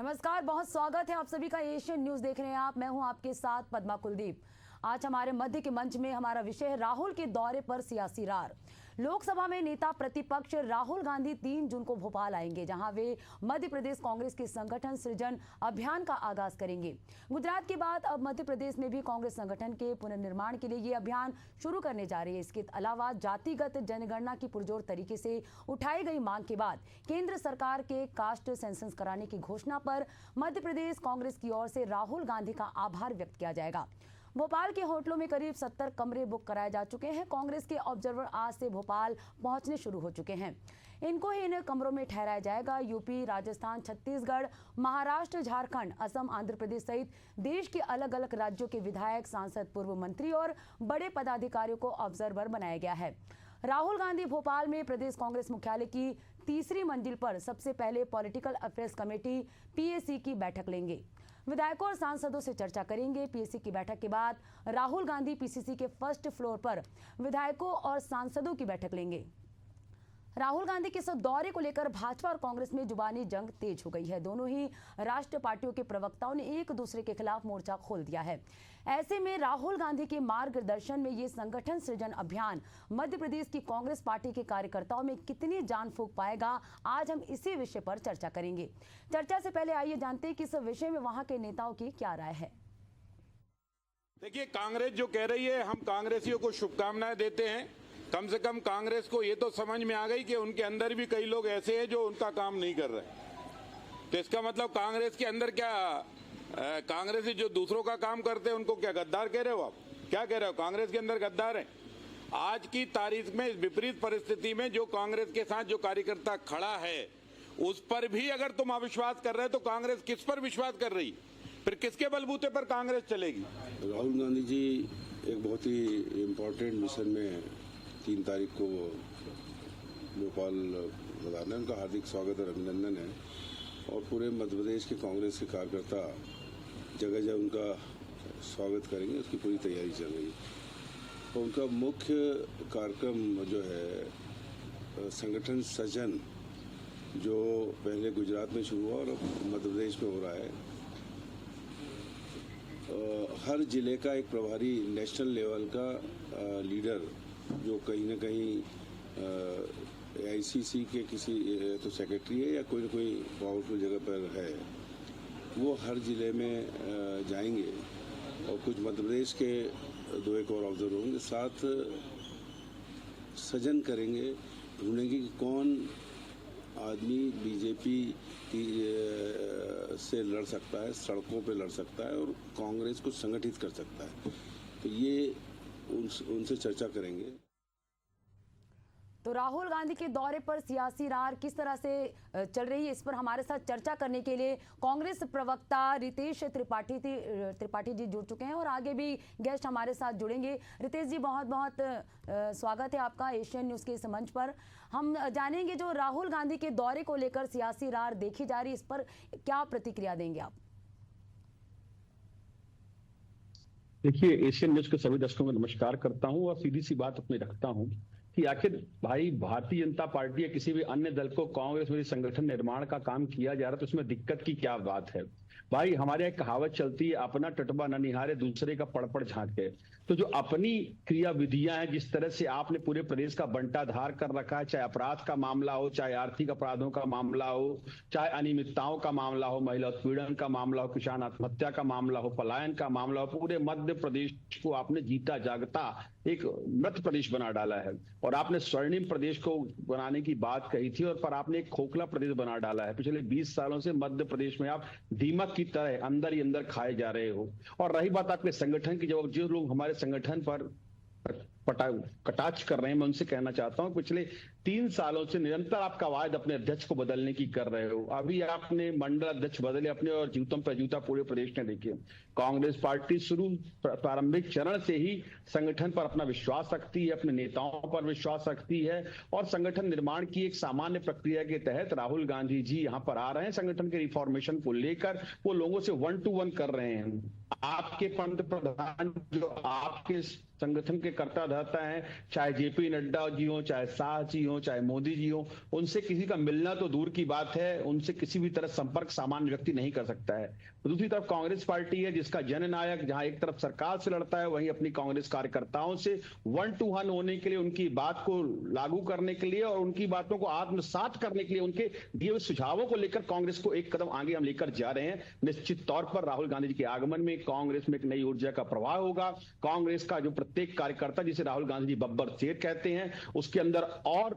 नमस्कार, बहुत स्वागत है आप सभी का। एशियन न्यूज देख रहे हैं आप। मैं हूं आपके साथ पद्मा कुलदीप। आज हमारे मध्य के मंच में हमारा विषय है राहुल के दौरे पर सियासी रार। लोकसभा में नेता प्रतिपक्ष राहुल गांधी 3 जून को भोपाल आएंगे, जहां वे मध्य प्रदेश कांग्रेस के संगठन सृजन अभियान का आगाज करेंगे। गुजरात के बाद अब मध्य प्रदेश में भी कांग्रेस संगठन के पुनर्निर्माण के लिए ये अभियान शुरू करने जा रही है। इसके अलावा जातिगत जनगणना की पुरजोर तरीके से उठाई गई मांग के बाद केंद्र सरकार के कास्ट सेंसस कराने की घोषणा पर मध्य प्रदेश कांग्रेस की ओर से राहुल गांधी का आभार व्यक्त किया जाएगा। भोपाल के होटलों में करीब 70 कमरे बुक कराए जा चुके हैं। कांग्रेस के ऑब्जर्वर आज से भोपाल पहुंचने शुरू हो चुके हैं। इनको ही इन कमरों में ठहराया जाएगा। यूपी, राजस्थान, छत्तीसगढ़, महाराष्ट्र, झारखंड, असम, आंध्र प्रदेश सहित देश के अलग अलग राज्यों के विधायक, सांसद, पूर्व मंत्री और बड़े पदाधिकारियों को ऑब्जर्वर बनाया गया है। राहुल गांधी भोपाल में प्रदेश कांग्रेस मुख्यालय की तीसरी मंजिल पर सबसे पहले पॉलिटिकल अफेयर्स कमेटी पीएसी की बैठक लेंगे। विधायकों और सांसदों से चर्चा करेंगे। पीएसी की बैठक के बाद राहुल गांधी पीसीसी के फर्स्ट फ्लोर पर विधायकों और सांसदों की बैठक लेंगे। राहुल गांधी के इस दौरे को लेकर भाजपा और कांग्रेस में जुबानी जंग तेज हो गई है। दोनों ही राष्ट्रीय पार्टियों के प्रवक्ताओं ने एक दूसरे के खिलाफ मोर्चा खोल दिया है। ऐसे में राहुल गांधी के मार्गदर्शन में ये संगठन सृजन अभियान मध्य प्रदेश की कांग्रेस पार्टी के कार्यकर्ताओं में कितनी जान फूंक पाएगा, आज हम इसी विषय पर चर्चा करेंगे। चर्चा से पहले आइए जानते हैं कि इस विषय में वहां के नेताओं की क्या राय है। देखिए, कांग्रेस जो कह रही है, हम कांग्रेसियों को शुभकामनाएं देते हैं। कम से कम कांग्रेस को ये तो समझ में आ गई कि उनके अंदर भी कई लोग ऐसे हैं जो उनका काम नहीं कर रहे। तो इसका मतलब कांग्रेस के अंदर क्या कांग्रेसी जो दूसरों का काम करते हैं उनको क्या गद्दार कह रहे हो? आप क्या कह रहे हो? कांग्रेस के अंदर गद्दार है? आज की तारीख में इस विपरीत परिस्थिति में जो कांग्रेस के साथ जो कार्यकर्ता खड़ा है उस पर भी अगर तुम अविश्वास कर रहे हो तो कांग्रेस किस पर विश्वास कर रही? फिर किसके बलबूते पर कांग्रेस चलेगी? राहुल गांधी जी एक बहुत ही इम्पोर्टेंट मिशन में 3 तारीख को भोपाल पधारने, उनका हार्दिक स्वागत और अभिनंदन है। और पूरे मध्य प्रदेश के कांग्रेस के कार्यकर्ता जगह जगह उनका स्वागत करेंगे, उसकी पूरी तैयारी चल रही है। तो उनका मुख्य कार्यक्रम जो है संगठन सृजन, जो पहले गुजरात में शुरू हुआ और अब मध्य प्रदेश में हो रहा है। हर जिले का एक प्रभारी नेशनल लेवल का लीडर जो कहीं न कहीं आईसीसी के किसी तो सेक्रेटरी है या कोई न कोई पावरफुल जगह पर है, वो हर जिले में जाएंगे। और कुछ मध्य प्रदेश के 2-1 और ऑब्जर्वर होंगे, साथ सृजन करेंगे, ढूंढेंगे कि कौन आदमी बीजेपी से लड़ सकता है, सड़कों पे लड़ सकता है और कांग्रेस को संगठित कर सकता है। तो ये उनसे चर्चा करेंगे। तो राहुल गांधी के दौरे पर सियासी रार किस तरह से चल रही है, इस पर हमारे साथ चर्चा करने के लिए कांग्रेस प्रवक्ता रितेश त्रिपाठी जी जुड़ चुके हैं और आगे भी गेस्ट हमारे साथ जुड़ेंगे। रितेश जी, बहुत बहुत स्वागत है आपका एशियन न्यूज के इस मंच पर। हम जानेंगे जो राहुल गांधी के दौरे को लेकर सियासी रार देखी जा रही है, इस पर क्या प्रतिक्रिया देंगे आप? देखिए, एशियन न्यूज के सभी दर्शकों को नमस्कार करता हूं और सीधी सी बात अपनी रखता हूं कि आखिर भाई भारतीय जनता पार्टी या किसी भी अन्य दल को कांग्रेस में संगठन निर्माण का काम किया जा रहा है तो उसमें दिक्कत की क्या बात है? भाई हमारे एक कहावत चलती है, अपना टटवा न निहारे दूसरे का पड़ झांके। तो जो अपनी क्रिया विधियां हैं, जिस तरह से आपने पूरे प्रदेश का बंटाधार कर रखा है, चाहे अपराध का मामला हो, चाहे आर्थिक अपराधों का मामला हो, चाहे अनियमितताओं का मामला हो, महिला उत्पीड़न का मामला हो, किसान आत्महत्या का मामला हो, पलायन का मामला हो, पूरे मध्य प्रदेश को आपने जीता जागता एक मध्य प्रदेश बना डाला है। और आपने स्वर्णिम प्रदेश को बनाने की बात कही थी और पर आपने एक खोखला प्रदेश बना डाला है। पिछले 20 सालों से मध्य प्रदेश में आप दीमक की तरह अंदर ही अंदर खाए जा रहे हो। और रही बात आपके संगठन की, जब जो लोग हमारे संगठन पर कटाक्ष कर रहे हैं, मैं उनसे कहना चाहता हूं पिछले 3 सालों से निरंतर आप कवायद अपने अध्यक्ष को बदलने की कर रहे हो। अभी आपने मंडल अध्यक्ष बदले अपने और जूतम पे जूता पूरे प्रदेश ने देखिए। कांग्रेस पार्टी शुरू प्रारंभिक चरण से ही संगठन पर अपना विश्वास रखती है, अपने नेताओं पर विश्वास रखती है और संगठन निर्माण की एक सामान्य प्रक्रिया के तहत राहुल गांधी जी यहाँ पर आ रहे हैं। संगठन के रिफॉर्मेशन को लेकर वो लोगों से 1-to-1 कर रहे हैं। आपके पंत प्रधान जो आपके संगठन के कर्ता धर्ता हैं, चाहे जेपी नड्डा जी हो, चाहे शाह जी हो, चाहे मोदी जी हो, उनसे किसी का मिलना तो दूर की बात है, उनसे किसी भी तरह संपर्क सामान्य व्यक्ति नहीं कर सकता है। दूसरी तरफ कांग्रेस पार्टी है जिसका जननायक जहां एक तरफ सरकार से लड़ता है, वहीं अपनी कांग्रेस कार्यकर्ताओं से 1 to 1 होने के लिए, उनकी बात को लागू करने के लिए और उनकी बातों को आत्मसात करने के लिए, उनके दिए हुए सुझावों को लेकर कांग्रेस को एक कदम आगे हम लेकर जा रहे हैं। निश्चित तौर पर राहुल गांधी जी के आगमन में कांग्रेस में एक नई ऊर्जा का प्रवाह होगा। कांग्रेस का जो प्रत्येक कार्यकर्ता, जिसे राहुल गांधी जी बब्बर शेर कहते हैं, उसके अंदर और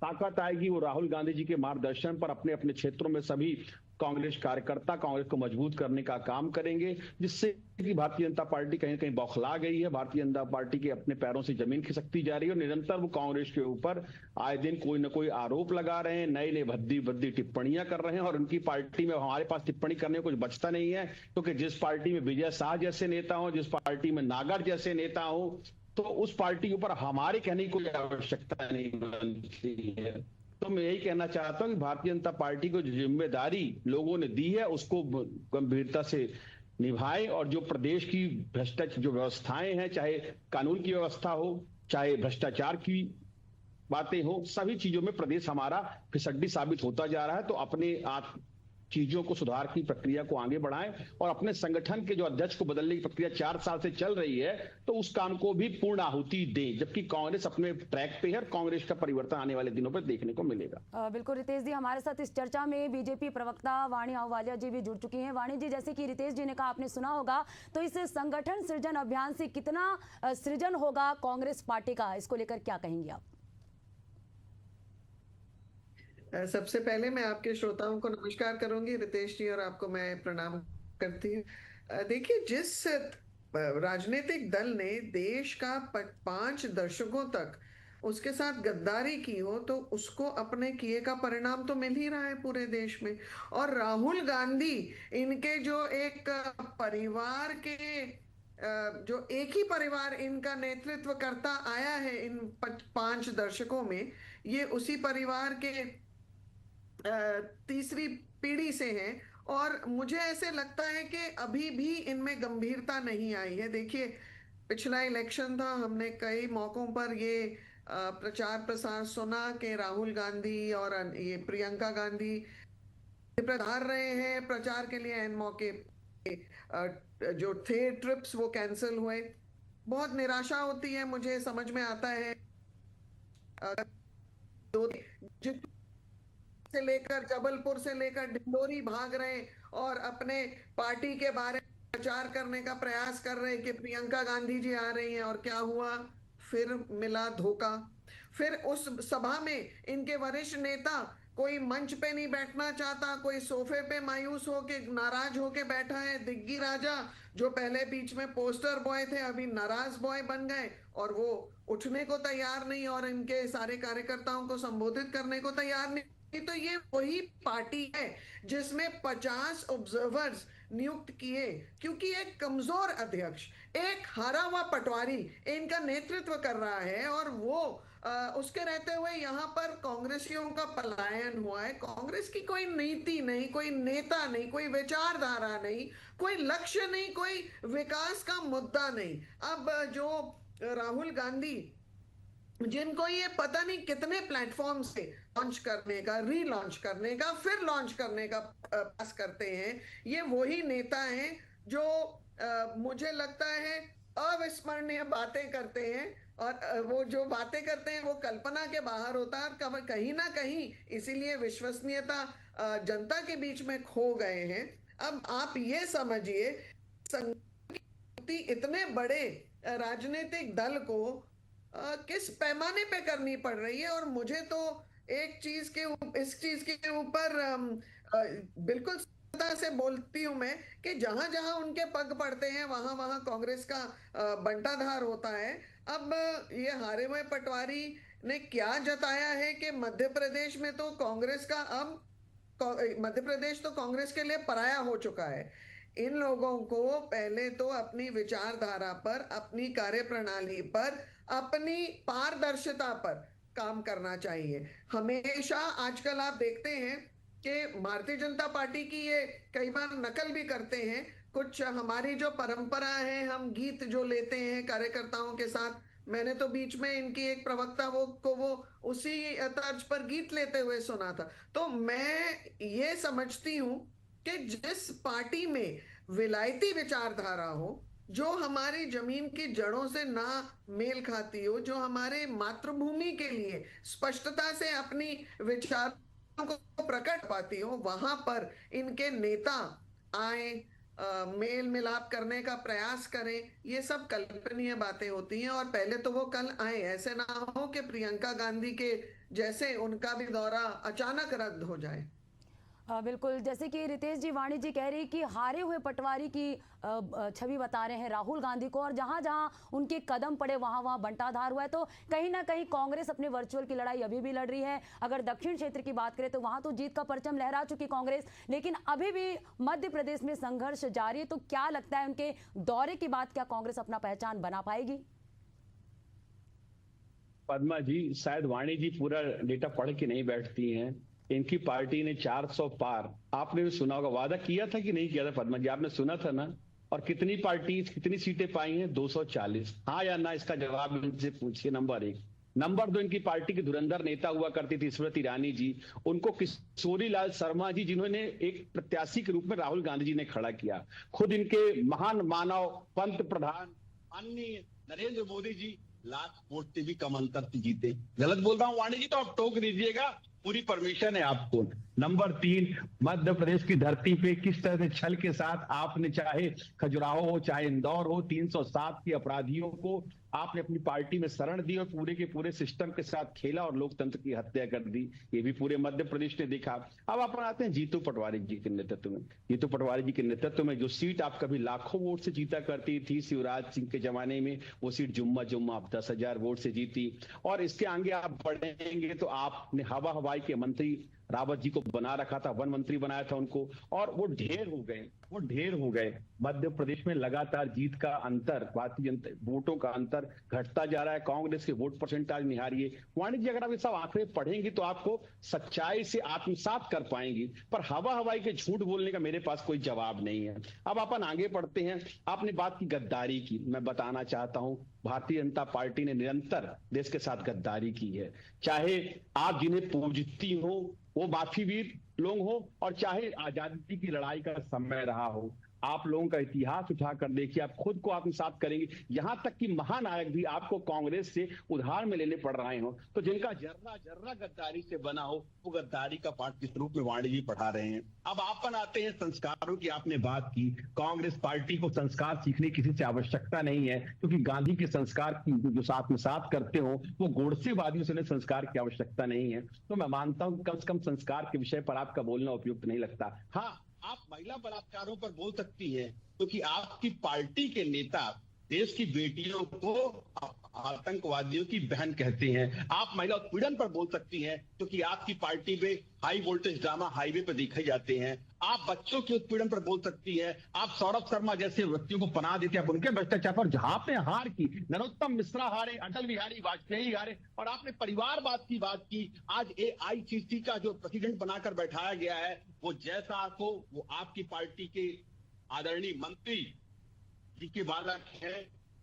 ताकत आएगी। वो राहुल गांधी जी के मार्गदर्शन पर अपने अपने क्षेत्रों में सभी कांग्रेस कार्यकर्ता कांग्रेस को मजबूत करने का काम करेंगे, जिससे कि भारतीय जनता पार्टी कहीं कहीं बौखला गई है। भारतीय जनता पार्टी के अपने पैरों से जमीन खिसकती जा रही है और निरंतर वो कांग्रेस के ऊपर आए दिन कोई न कोई आरोप लगा रहे हैं, नई नई भद्दी भद्दी टिप्पणियां कर रहे हैं। और उनकी पार्टी में हमारे पास टिप्पणी करने को कुछ बचता नहीं है, क्योंकि जिस पार्टी में विजय शाह जैसे नेता हो, जिस पार्टी में नागर जैसे नेता हो, तो उस पार्टी के ऊपर हमारे कहने की कोई आवश्यकता नहीं बनती है। तो मैं यही कहना चाहता हूं कि भारतीय जनता पार्टी को जो जिम्मेदारी लोगों ने दी है उसको गंभीरता से निभाएं और जो प्रदेश की भ्रष्टाचार जो व्यवस्थाएं हैं, चाहे कानून की व्यवस्था हो, चाहे भ्रष्टाचार की बातें हो, सभी चीजों में प्रदेश हमारा फिसड्डी साबित होता जा रहा है। तो अपने आप चीजों को सुधार की प्रक्रिया को आगे बढ़ाएं और अपने संगठन के जो अध्यक्ष को बदलने की प्रक्रिया 4 साल से चल रही है, तो उस काम को भी पूर्ण आहुति दें, जबकि कांग्रेस अपने ट्रैक पे है। कांग्रेस का परिवर्तन आने वाले दिनों पर देखने को मिलेगा। बिल्कुल रितेश जी, हमारे साथ इस चर्चा में बीजेपी प्रवक्ता वाणी आहूवालिया जी भी जुड़ चुकी हैं। वाणी जी, जैसे कि रितेश जी ने कहा, आपने सुना होगा, तो इस संगठन सृजन अभियान से कितना सृजन होगा कांग्रेस पार्टी का, इसको लेकर क्या कहेंगे आप? सबसे पहले मैं आपके श्रोताओं को नमस्कार करूंगी, रितेश जी, और आपको मैं प्रणाम करती हूँ। देखिए, जिस राजनीतिक दल ने देश का 5 दशकों तक उसके साथ गद्दारी की हो, तो उसको अपने किए का परिणाम तो मिल ही रहा है पूरे देश में। और राहुल गांधी, इनके जो एक परिवार के जो एक ही परिवार इनका नेतृत्व करता आया है इन 5 दशकों में, ये उसी परिवार के तीसरी पीढ़ी से हैं। और मुझे ऐसे लगता है कि अभी भी इनमें गंभीरता नहीं आई है। देखिए, पिछला इलेक्शन था, हमने कई मौकों पर ये प्रचार प्रसार सुना कि राहुल गांधी और ये प्रियंका गांधी प्रचार रहे हैं प्रचार के लिए, एन मौके जो थे ट्रिप्स वो कैंसिल हुए। बहुत निराशा होती है, मुझे समझ में आता है। से लेकर जबलपुर से लेकर डिंडोरी भाग रहे और अपने पार्टी के बारे में प्रचार करने का प्रयास कर रहे कि प्रियंका गांधी जी आ रही हैं, और क्या हुआ? फिर मिला धोखा। फिर उस सभा में इनके वरिष्ठ नेता कोई मंच पे नहीं बैठना चाहता, कोई सोफे पे मायूस होके नाराज होके बैठा है। दिग्गी राजा, जो पहले बीच में पोस्टर बॉय थे, अभी नाराज बॉय बन गए और वो उठने को तैयार नहीं और इनके सारे कार्यकर्ताओं को संबोधित करने को तैयार नहीं। तो ये वही पार्टी है जिसमें 50 ऑब्जर्वर्स नियुक्त किए, क्योंकि एक कमजोर अध्यक्ष, एक हारा हुआ पटवारी इनका नेतृत्व कर रहा है। और वो उसके रहते हुए यहाँ पर कांग्रेसियों का पलायन हुआ है। कांग्रेस की कोई नीति नहीं, कोई नेता नहीं, कोई विचारधारा नहीं, कोई लक्ष्य नहीं, कोई विकास का मुद्दा नहीं। अब जो राहुल गांधी, जिनको ये पता नहीं कितने प्लेटफॉर्म से लॉन्च करने का, रीलॉन्च करने का, फिर लॉन्च करने का प्रयास करते हैं, ये वही नेता हैं जो मुझे लगता है अविस्मरणीय बातें करते हैं। और वो जो बातें करते हैं वो कल्पना के बाहर होता है, और कहीं ना कहीं इसीलिए विश्वसनीयता जनता के बीच में खो गए हैं। अब आप ये समझिए, इतने बड़े राजनीतिक दल को किस पैमाने पे करनी पड़ रही है। और मुझे तो एक चीज के इस चीज के ऊपर बिल्कुल से बोलती हूं मैं कि जहां जहां उनके पग पड़ते हैं वहां वहां कांग्रेस का बंटाधार होता है। अब ये हारे हुए पटवारी ने क्या जताया है कि मध्य प्रदेश में तो कांग्रेस का, अब मध्य प्रदेश तो कांग्रेस के लिए पराया हो चुका है। इन लोगों को पहले तो अपनी विचारधारा पर, अपनी कार्यप्रणाली पर, अपनी पारदर्शिता पर काम करना चाहिए। हमेशा आजकल आप देखते हैं कि भारतीय जनता पार्टी की ये कई बार नकल भी करते हैं, कुछ हमारी जो परंपरा है, हम गीत जो लेते हैं कार्यकर्ताओं के साथ, मैंने तो बीच में इनकी एक प्रवक्ता वो उसी तर्ज पर गीत लेते हुए सुना था। तो मैं ये समझती हूं कि जिस पार्टी में विलायती विचारधारा हो, जो हमारी जमीन की जड़ों से ना मेल खाती हो, जो हमारे मातृभूमि के लिए स्पष्टता से अपनी विचारों को प्रकट पाती हो, वहां पर इनके नेता आए, मेल मिलाप करने का प्रयास करें, ये सब कल्पनीय बातें होती हैं। और पहले तो वो कल आए, ऐसे ना हो कि प्रियंका गांधी के जैसे उनका भी दौरा अचानक रद्द हो जाए। बिल्कुल, जैसे कि रितेश जी, वाणी जी कह रही कि हारे हुए पटवारी की छवि बता रहे हैं राहुल गांधी को, और जहां जहां उनके कदम पड़े वहां वहां बंटाधार हुआ है। तो कहीं ना कहीं कांग्रेस अपने वर्चुअल की लड़ाई अभी भी लड़ रही है। अगर दक्षिण क्षेत्र की बात करें तो वहां तो जीत का परचम लहरा चुकी कांग्रेस, लेकिन अभी भी मध्य प्रदेश में संघर्ष जारी है। तो क्या लगता है उनके दौरे के बाद क्या कांग्रेस अपना पहचान बना पाएगी? पद्मा जी, शायद वाणी जी पूरा डेटा पढ़ के नहीं बैठती हैं। इनकी पार्टी ने 400 पार, आपने भी सुना होगा, वादा किया था कि नहीं किया था पद्मा जी? आपने सुना था ना? और कितनी सीटें पाई हैं? 240। हाँ या ना, इसका जवाब इनसे पूछिए। नंबर 1। नंबर 2, इनकी पार्टी की धुरंधर नेता हुआ करती थी स्मृति ईरानी जी, उनको किशोरी लाल शर्मा जी, जिन्होंने एक प्रत्याशी के रूप में राहुल गांधी जी ने खड़ा किया। खुद इनके महान मानव पंत प्रधान माननीय नरेंद्र मोदी जी लाख वोट से भी कम अंतर से जीते। गलत बोल रहा हूं वाणी जी तो आप टोक दीजिएगा, पूरी परमिशन है आपको। नंबर 3, मध्य प्रदेश की धरती पे किस तरह से छल के साथ आपने, चाहे खजुराहो हो चाहे इंदौर हो, 307 के अपराधियों को आपने अपनी पार्टी में शरण दी और पूरे के पूरे सिस्टम के साथ खेला और लोकतंत्र की हत्या कर दी। ये भी पूरे मध्य प्रदेश ने देखा। अब अपन आते हैं जीतू पटवारी जी के नेतृत्व में। जीतू पटवारी जी के नेतृत्व में जो सीट आप कभी लाखों वोट से जीता करती थी शिवराज सिंह के जमाने में, वो सीट जुम्मा आप 10,000 वोट से जीती। और इसके आगे आप बढ़ेंगे तो आपने हवा हवाई के मंत्री रावत जी को बना रखा था, वन मंत्री बनाया था उनको, और वो ढेर हो गए। मध्य प्रदेश में लगातार जीत का अंतर, भारतीय जनता वोटों का अंतर घटता जा रहा है। कांग्रेस के वोट परसेंटेज निहारिए। वाणी जी, अगर आप ये सब आंकड़े पढ़ेंगी तो आपको सच्चाई से आत्मसात कर पाएंगी, पर हवा हवाई के झूठ बोलने का मेरे पास कोई जवाब नहीं है। अब अपन आगे बढ़ते हैं। आपने बात की गद्दारी की, मैं बताना चाहता हूं भारतीय जनता पार्टी ने निरंतर देश के साथ गद्दारी की है। चाहे आप जिन्हें पूजती हो वो माफीवीर लोग हो, और चाहे आजादी की लड़ाई का समय रहा हो, आप लोगों का इतिहास उठाकर देखिए, आप खुद को आत्मसात करेंगे। यहां तक कि महानायक भी आपको कांग्रेस से उधार में लेने पड़ रहे हो। तो जिनका जर्रा गद्दारी से बना हो, वो गद्दारी का पाठ किस रूप में वाणी जी पढ़ा रहे हैं। अब आपन आते हैं संस्कारों की। आपने बात की, कांग्रेस पार्टी को संस्कार सीखने की किसी से आवश्यकता नहीं है, क्योंकि गांधी के संस्कार की जो आत्मसात करते हो वो गोडसेवादियों से संस्कार की आवश्यकता नहीं है। तो मैं मानता हूं कम से कम संस्कार के विषय पर आपका बोलना उपयुक्त नहीं लगता। हाँ, आप महिला बलात्कारों पर बोल सकती हैं, क्योंकि आपकी पार्टी के नेता देश की बेटियों को आतंकवादियों की बहन कहते हैं। आप महिला उत्पीड़न पर बोल सकती हैं, क्योंकि आपकी पार्टी में हाई वोल्टेज ड्रामा हाईवे पर देखे जाते हैं। आप बच्चों के उत्पीड़न पर बोल सकती हैं। आप सौरभ शर्मा जैसे व्यक्तियों को पनाह देते हैं, आप उनके भ्रष्टाचार पर, जहां पे हार की, नरोत्तम मिश्रा हारे, अटल बिहारी वाजपेयी हारे, और आपने परिवारवाद की बात की। आज AICC का जो प्रेसिडेंट बनाकर बैठाया गया है, वो जैसा को वो आपकी पार्टी के आदरणीय मंत्री जी के बालक है,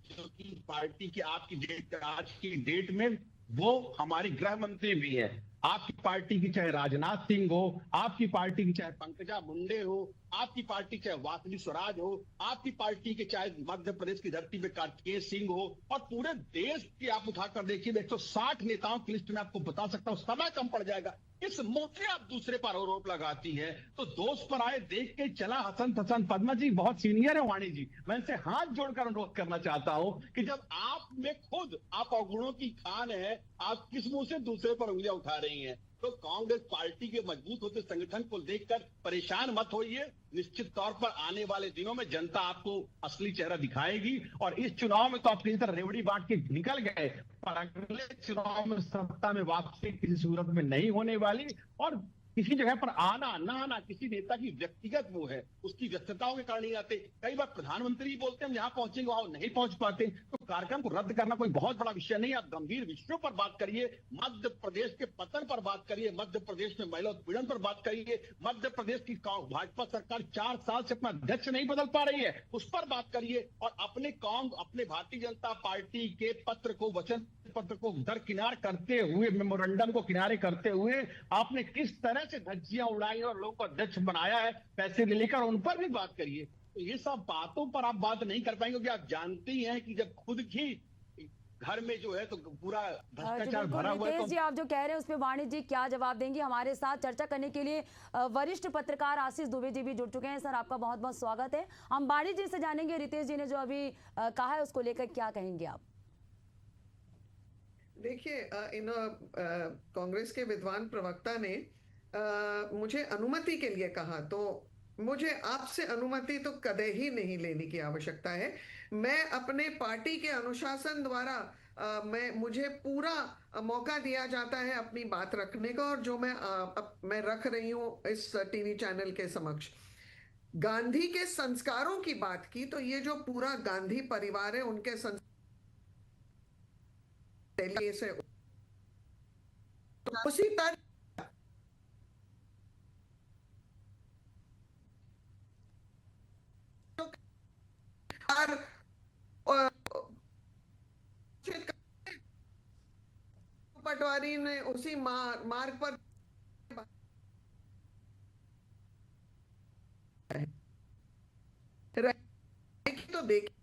जो कि पार्टी की आपकी डेट, आज की डेट में वो हमारी गृह मंत्री भी है। आपकी पार्टी की चाहे राजनाथ सिंह हो, आपकी पार्टी की चाहे पंकजा मुंडे हो, आपकी पार्टी चाहे वासवी स्वराज हो, आपकी पार्टी के चाहे मध्य प्रदेश की धरती में कार्तिकेय सिंह हो, और पूरे देश की आप उठाकर देखिए 160 नेताओं की लिस्ट में आपको बता सकता हूं, समय कम पड़ जाएगा। इस मौके आप दूसरे पर आरोप लगाती है, तो दोस्त पर आए देख के चला हसन। पद्मा जी बहुत सीनियर है वाणी जी, मैं इनसे हाथ जोड़कर अनुरोध करना चाहता हूं कि जब आप में खुद आप अवगुणों की खान है, आप किस मुंह से दूसरे पर उंगलियां उठा रही हैं। तो कांग्रेस पार्टी के मजबूत होते संगठन को देखकर परेशान मत होइए। निश्चित तौर पर आने वाले दिनों में जनता आपको असली चेहरा दिखाएगी, और इस चुनाव में तो आप किसी तरह रेवड़ी बांट के निकल गए, पर अगले चुनाव में सत्ता में वापसी किसी सूरत में नहीं होने वाली। और किसी जगह पर आना ना आना किसी नेता की व्यक्तिगत वो है, उसकी व्यस्तताओं के कारण नहीं आते। कई बार प्रधानमंत्री बोलते हैं हम यहाँ पहुंचेंगे, वहां नहीं पहुंच पाते। तो कार्यक्रम को रद्द करना कोई बहुत बड़ा विषय नहीं है। आप गंभीर विषयों पर बात करिए, मध्य प्रदेश के पतन पर बात करिए, मध्य प्रदेश में महिला उत्पीड़न पर बात करिए, मध्य प्रदेश की भाजपा सरकार 4 साल से अपना अध्यक्ष नहीं बदल पा रही है, उस पर बात करिए। और अपने भारतीय जनता पार्टी के पत्र को, वचन पत्र को दरकिनार करते हुए, मेमोरेंडम को किनारे करते हुए आपने किस तरह से धज्जियां उड़ाई और लोगों को अध्यक्ष बनाया है पैसे ले लेकर, उन पर भी बात करिए। तो ये सब बातों पर आप बात नहीं कर पाएंगे, क्योंकि आप जानते ही हैं कि जब खुद ही घर में जो है तो पूरा भ्रष्टाचार भरा हुआ है। रितेश जी, आप जो कह रहे हैं उस पर वाणी जी क्या जवाब देंगी? हमारे साथ चर्चा करने के लिए वरिष्ठ पत्रकार आशीष दुबे जी भी जुड़ चुके हैं। सर, आपका बहुत बहुत स्वागत है। हम वाणी जी से जानेंगे रितेश जी ने जो अभी कहा है उसको लेकर क्या कहेंगे आप? देखिए, कांग्रेस के विद्वान प्रवक्ता ने मुझे अनुमति के लिए कहा, तो मुझे आपसे अनुमति तो कदे ही नहीं लेने की आवश्यकता है। मैं अपने पार्टी के अनुशासन द्वारा मुझे पूरा मौका दिया जाता है अपनी बात रखने का, और जो मैं रख रही हूं इस टीवी चैनल के समक्ष। गांधी के संस्कारों की बात की, तो ये जो पूरा गांधी परिवार है उनके से उसी तरह पटवारी ने उसी मार्ग पर तो देखिए,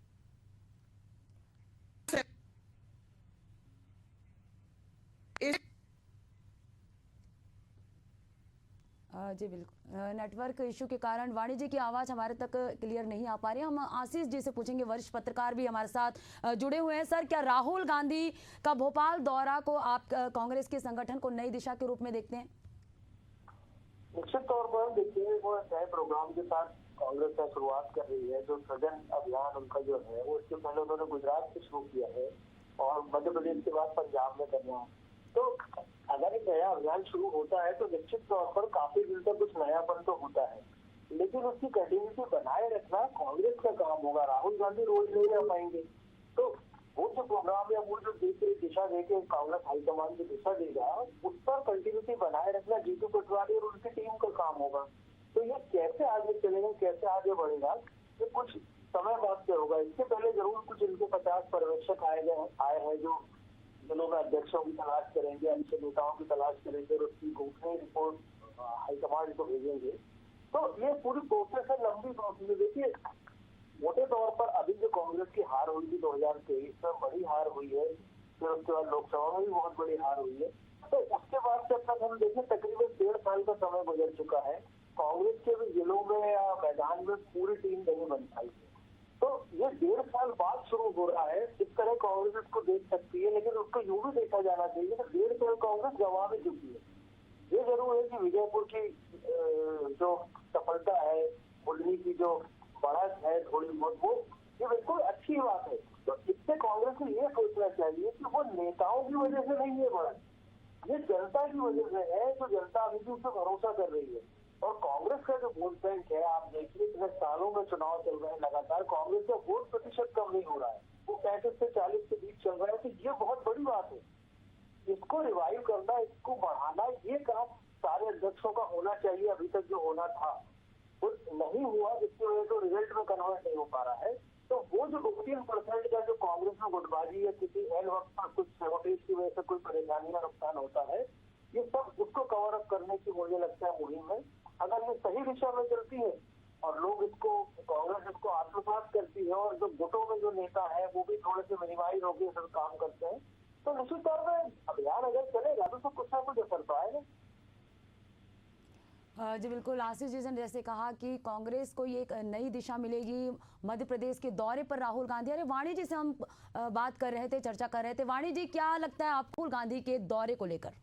जी बिल्कुल, नेटवर्क इशू के कारण वाणी जी की आवाज़ हमारे तक क्लियर नहीं आ पा रही है। हम आशीष जी से पूछेंगे, वरिष्ठ पत्रकार भी हमारे साथ जुड़े हुए हैं। सर, क्या राहुल गांधी का भोपाल दौरा को आप कांग्रेस के संगठन को नई दिशा के रूप में देखते हैं? निश्चित तौर पर देखिए, वो नए प्रोग्राम के साथ कांग्रेस का शुरुआत कर रही है। जो सृजन अभियान उनका जो है वो इसके पहले उन्होंने गुजरात से शुरू किया है और मध्य प्रदेश के बाद पंजाब में करना है। तो अगर एक नया अभियान शुरू होता है तो निश्चित तौर पर काफी दिन तक कुछ नयापन तो होता है, लेकिन उसकी कंटिन्यूटी बनाए रखना कांग्रेस का काम होगा। राहुल गांधी रोज नहीं रह पाएंगे, तो वो जो प्रोग्राम या वो जो दिशा देके कांग्रेस हाईकमान की दिशा देगा, उस पर कंटिन्यूटी बनाए रखना जीतू पटवारी और उनकी टीम का काम होगा। तो ये कैसे आगे चलेगा, कैसे आगे बढ़ेगा, ये कुछ समय बाद से होगा। इसके पहले जरूर कुछ इनके 50 पर्यवेक्षक आए हैं जो जिलों में अध्यक्षों की तलाश करेंगे, अच्छे नेताओं की तलाश करेंगे और उसकी गोपनीय रिपोर्ट हाईकमान को भेजेंगे। तो ये पूरी प्रोसेस है, लंबी प्रोसेस है। देखिए, मोटे तौर पर अभी जो कांग्रेस की हार हुई थी 2023 में, बड़ी हार हुई है, फिर उसके बाद लोकसभा में भी बहुत बड़ी हार हुई है। तो उसके बाद से अब तक हम देखें तकरीबन 1.5 साल का समय गुजर चुका है। कांग्रेस के भी जिलों में या मैदान में पूरी टीम नहीं बन पाई है। तो ये 1.5 साल बाद शुरू हो रहा है। इस तरह कांग्रेस इसको देख सकती है, लेकिन उसको यूं भी देखा जाना चाहिए कि 1.5 साल कांग्रेस गंवा भी चुकी है। ये जरूर है कि विजयपुर की जो सफलता है, बुल्ली की जो बढ़त है थोड़ी बहुत, वो ये बिल्कुल अच्छी बात है। तो इससे कांग्रेस को ये सोचना चाहिए कि वो नेताओं की वजह से नहीं है बढ़त, ये जनता की वजह से है। जो जनता अभी भी उस पर भरोसा कर रही है। और कांग्रेस का जो वोट बैंक है, आप देखिए इतने सालों में चुनाव चल रहे हैं लगातार, कांग्रेस का वोट प्रतिशत कम नहीं हो रहा है, वो 35 से 40 के बीच चल रहा है। तो ये बहुत बड़ी बात है। इसको रिवाइव करना, इसको बढ़ाना, ये काम सारे अध्यक्षों का होना चाहिए। अभी तक जो होना था वो नहीं हुआ, जिसकी वजह से रिजल्ट में कन्वर्ट नहीं हो पा रहा है। तो वो जो 2-3% का जो कांग्रेस में गुटबाजी या किसी एन वक्त पर कुछ सेवटेज की वजह से कोई परेशानी या नुकसान होता है, ये सब उसको कवर अप करने की मुझे लगता है मुहिम है। अगर ये सही दिशा में चलती है और लोग इसको, कांग्रेस इसको आत्मसात करती है और जो गुटों में जो नेता है वो भी थोड़े से मिनिमाइज होकर सब काम करते हैं, तो निश्चित तौर पर अभियान अगर चलेगा तो कुछ ना कुछ असर तो आएगा। जी बिल्कुल, आशीष जी ने जैसे कहा कि कांग्रेस को ये एक नई दिशा मिलेगी मध्य प्रदेश के दौरे पर राहुल गांधी। अरे वाणी जी से हम बात कर रहे थे, चर्चा कर रहे थे। वाणी जी, क्या लगता है आपको राहुल गांधी के दौरे को लेकर?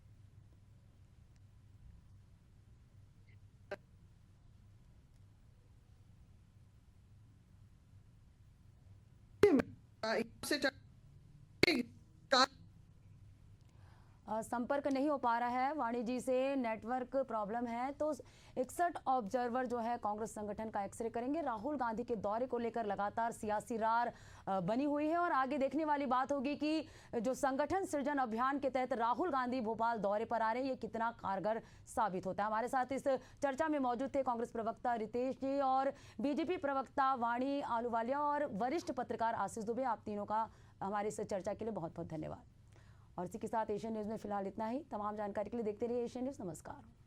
संपर्क नहीं हो पा रहा है वाणी जी से, नेटवर्क प्रॉब्लम है। तो 61 ऑब्जर्वर जो है कांग्रेस संगठन का एक्सरे करेंगे। राहुल गांधी के दौरे को लेकर लगातार सियासी रार बनी हुई है और आगे देखने वाली बात होगी कि जो संगठन सृजन अभियान के तहत राहुल गांधी भोपाल दौरे पर आ रहे हैं, ये कितना कारगर साबित होता है। हमारे साथ इस चर्चा में मौजूद थे कांग्रेस प्रवक्ता रितेश जी और बीजेपी प्रवक्ता वाणी आलूवालिया और वरिष्ठ पत्रकार आशीष दुबे। आप तीनों का हमारी इस चर्चा के लिए बहुत बहुत धन्यवाद। और इसी के साथ एशियन न्यूज़ में फिलहाल इतना ही। तमाम जानकारी के लिए देखते रहिए एशियन न्यूज़। नमस्कार।